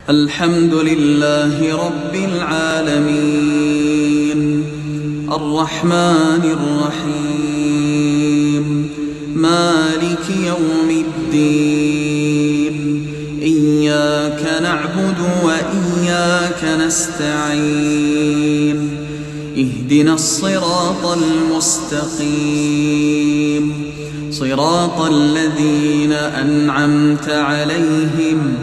الحمد لله رب العالمين الرحمن الرحيم مالك يوم الدين إياك نعبد وإياك نستعين اهدنا الصراط المستقيم صراط الذين أنعمت عليهم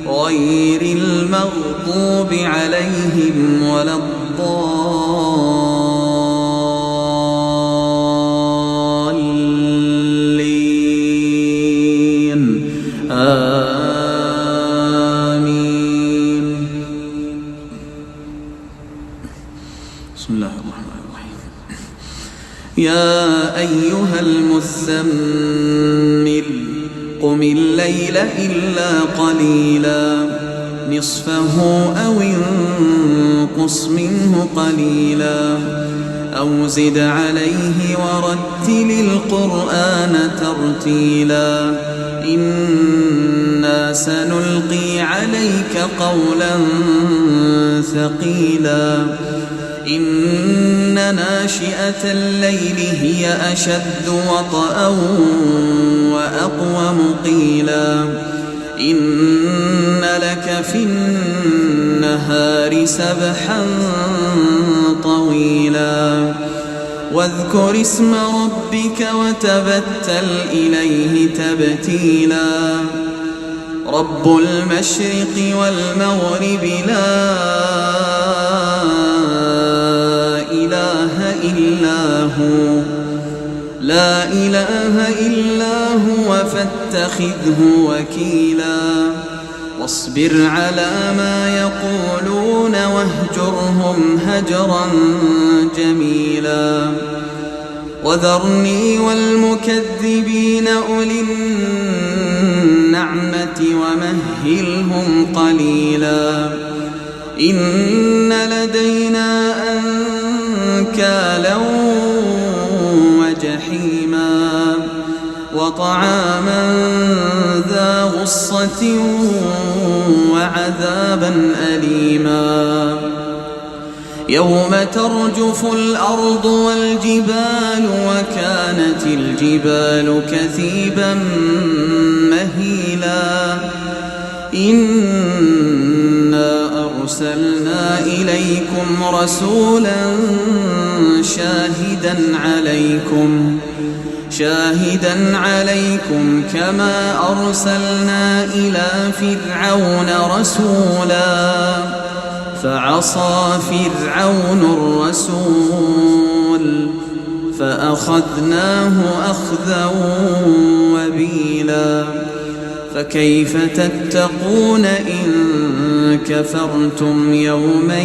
غير المغضوب عليهم ولا الضالين آمين. بسم الله الرحمن الرحيم. يا أيها المزمل قم الليل إلا قليلا نصفه أو انقص منه قليلا أو زد عليه ورتل القرآن ترتيلا إنا سنلقي عليك قولا ثقيلا إن ناشئة الليل هي أشد وطئا وأقوم قيلا إن لك في النهار سبحا طويلا واذكر اسم ربك وتبتل إليه تبتيلا رب المشرق والمغرب لا إله إلا هو فاتخذه وكيلا واصبر على ما يقولون واهجرهم هجرا جميلا وذرني والمكذبين أولي النعمة ومهلهم قليلا إن لدينا أنكالا وجحيما وطعاما ذا غصة وعذابا أليما يوم ترجف الأرض والجبال وكانت الجبال كثيبا مهيلا إنا أرسلنا إليكم رسولا شاهدا عليكم كما أرسلنا إلى فرعون رسولا فعصى فرعون الرسول فأخذناه أخذا وبيلا فكيف تتقون إن كفرتم يوما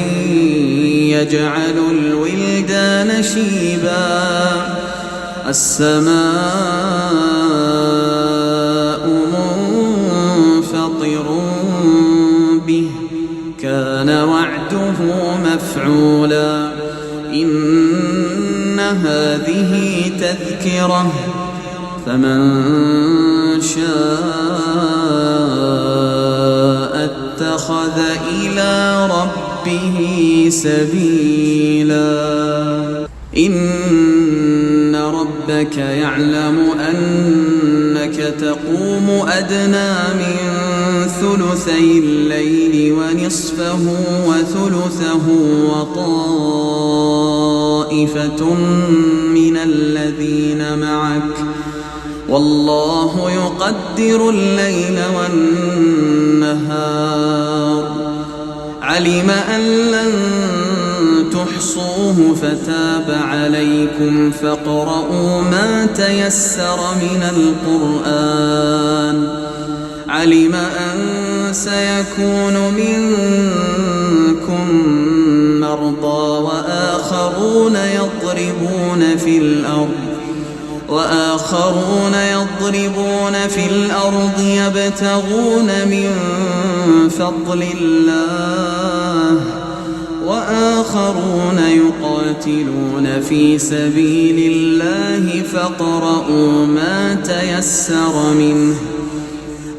يجعل الولدان شيبا السماء منفطر به كان وعده مفعولا إن هذه تذكرة فمن شاء اتخذ إلى ربه سبيلا إن ربك يعلم أنك تقوم أدنى من ثلثي الليل ونصفه وثلثه وطائفة من الذين معك والله يقدر الليل والنهار علم أن لن تحصوه فتاب عليكم فاقرؤوا ما تيسر من القرآن علم أن سيكون منكم مرضى وآخرون يضربون في الأرض يبتغون من فضل الله وآخرون يقاتلون في سبيل الله فاقرؤوا ما تيسر منه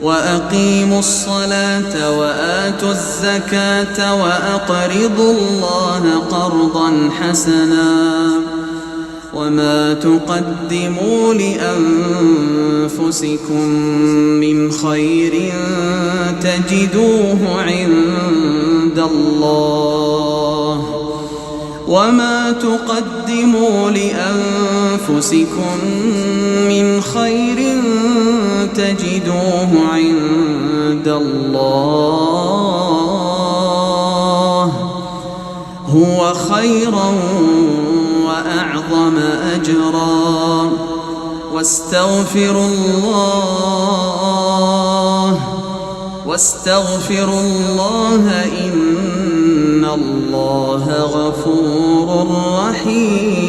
وأقيموا الصلاة وآتوا الزكاة وأقرضوا الله قرضا حسنا وما تقدموا لأنفسكم من خير تجدوه عند الله وما تقدموا لأنفسكم من خير تجدوه عند الله هو خيرا وأعظم أجرا واستغفروا الله إن الله غفور رحيم.